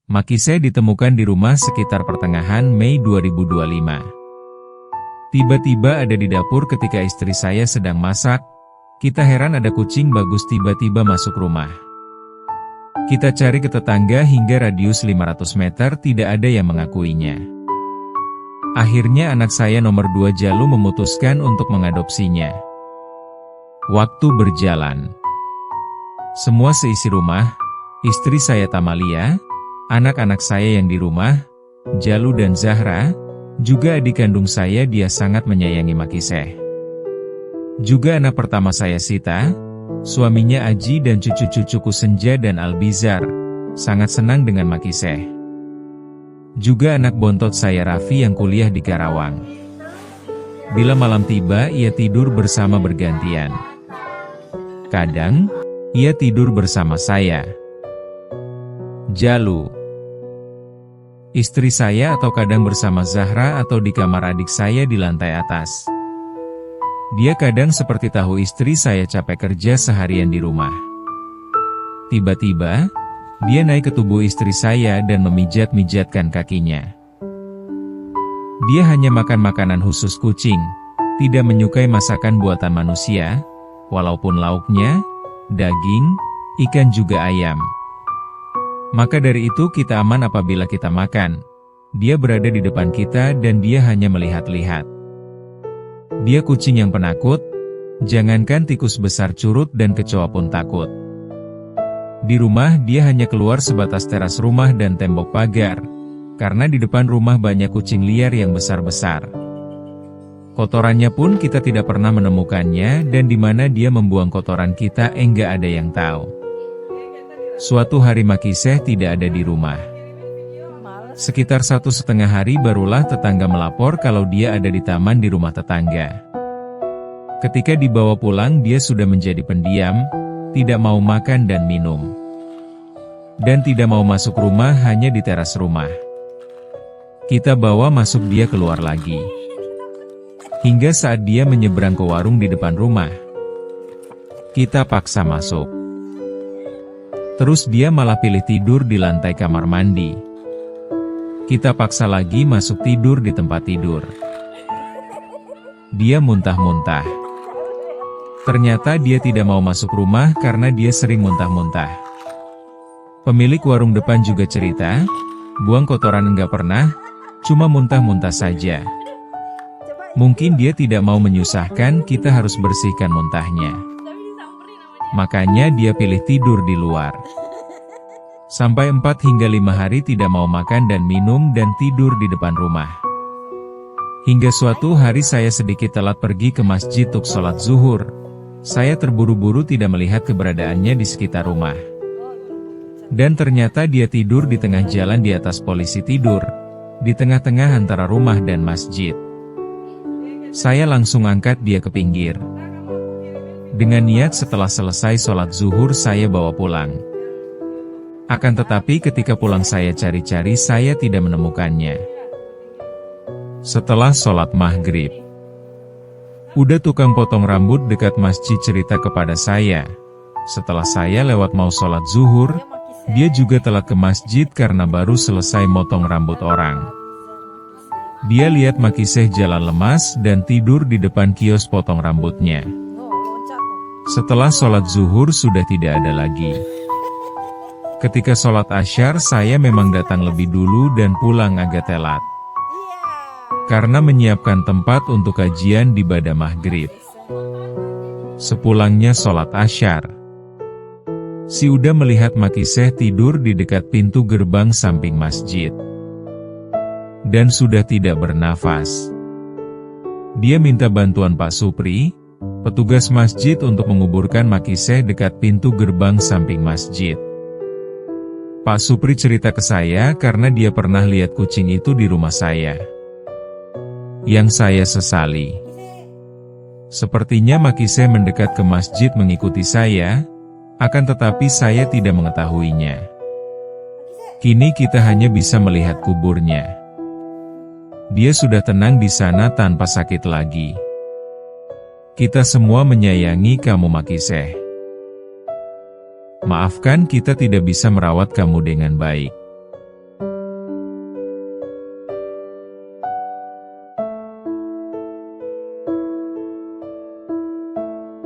Makiseh ditemukan di rumah sekitar pertengahan Mei 2025. Tiba-tiba ada di dapur ketika istri saya sedang masak. Kita heran ada kucing bagus tiba-tiba masuk rumah. Kita cari ke tetangga hingga radius 500 meter tidak ada yang mengakuinya. Akhirnya anak saya nomor 2 Jalu memutuskan untuk mengadopsinya. Waktu berjalan. Semua seisi rumah, istri saya Tamalia, anak-anak saya yang di rumah, Jalu dan Zahra, juga adik kandung saya dia sangat menyayangi Makiseh. Juga anak pertama saya Sita, suaminya Aji dan cucu-cucuku Senja dan Albizar, sangat senang dengan Makiseh. Juga anak bontot saya Raffi yang kuliah di Karawang. Bila malam tiba ia tidur bersama bergantian. Kadang, ia tidur bersama saya. Jalu. Istri saya atau kadang bersama Zahra atau di kamar adik saya di lantai atas. Dia kadang seperti tahu istri saya capek kerja seharian di rumah. Tiba-tiba, dia naik ke tubuh istri saya dan memijat-mijatkan kakinya. Dia hanya makan makanan khusus kucing, tidak menyukai masakan buatan manusia, walaupun lauknya, daging, ikan juga ayam. Maka dari itu kita aman apabila kita makan. Dia berada di depan kita dan dia hanya melihat-lihat. Dia kucing yang penakut, jangankan tikus besar curut dan kecoa pun takut. Di rumah dia hanya keluar sebatas teras rumah dan tembok pagar, karena di depan rumah banyak kucing liar yang besar-besar. Kotorannya pun kita tidak pernah menemukannya dan di mana dia membuang kotoran kita enggak ada yang tahu. Suatu hari Makiseh tidak ada di rumah. Sekitar 1,5 hari barulah tetangga melapor kalau dia ada di taman di rumah tetangga. Ketika dibawa pulang dia sudah menjadi pendiam, tidak mau makan dan minum. Dan tidak mau masuk rumah hanya di teras rumah. Kita bawa masuk dia keluar lagi. Hingga saat dia menyeberang ke warung di depan rumah. Kita paksa masuk. Terus dia malah pilih tidur di lantai kamar mandi. Kita paksa lagi masuk tidur di tempat tidur. Dia muntah-muntah. Ternyata dia tidak mau masuk rumah karena dia sering muntah-muntah. Pemilik warung depan juga cerita, buang kotoran enggak pernah, cuma muntah-muntah saja. Mungkin dia tidak mau menyusahkan, kita harus bersihkan muntahnya. Makanya dia pilih tidur di luar. Sampai 4 hingga 5 hari tidak mau makan dan minum dan tidur di depan rumah. Hingga suatu hari saya sedikit telat pergi ke masjid untuk sholat zuhur. Saya terburu-buru tidak melihat keberadaannya di sekitar rumah. Dan ternyata dia tidur di tengah jalan di atas polisi tidur, di tengah-tengah antara rumah dan masjid. Saya langsung angkat dia ke pinggir. Dengan niat setelah selesai sholat zuhur saya bawa pulang. Akan tetapi ketika pulang saya cari-cari saya tidak menemukannya. Setelah sholat maghrib, udah tukang potong rambut dekat masjid cerita kepada saya. Setelah saya lewat mau sholat zuhur, dia juga telat ke masjid karena baru selesai motong rambut orang. Dia lihat Makiseh jalan lemas dan tidur di depan kios potong rambutnya. Setelah sholat zuhur sudah tidak ada lagi. Ketika sholat asyar saya memang datang lebih dulu dan pulang agak telat. Karena menyiapkan tempat untuk kajian di ibadah maghrib. Sepulangnya sholat asyar, si Uda melihat Makiseh tidur di dekat pintu gerbang samping masjid. Dan sudah tidak bernafas. Dia minta bantuan Pak Supri, petugas masjid untuk menguburkan Makiseh dekat pintu gerbang samping masjid. Pak Supri cerita ke saya karena dia pernah lihat kucing itu di rumah saya. Yang saya sesali. Sepertinya Makiseh mendekat ke masjid mengikuti saya, akan tetapi saya tidak mengetahuinya. Kini kita hanya bisa melihat kuburnya. Dia sudah tenang di sana tanpa sakit lagi. Kita semua menyayangi kamu Makiseh. Maafkan kita tidak bisa merawat kamu dengan baik.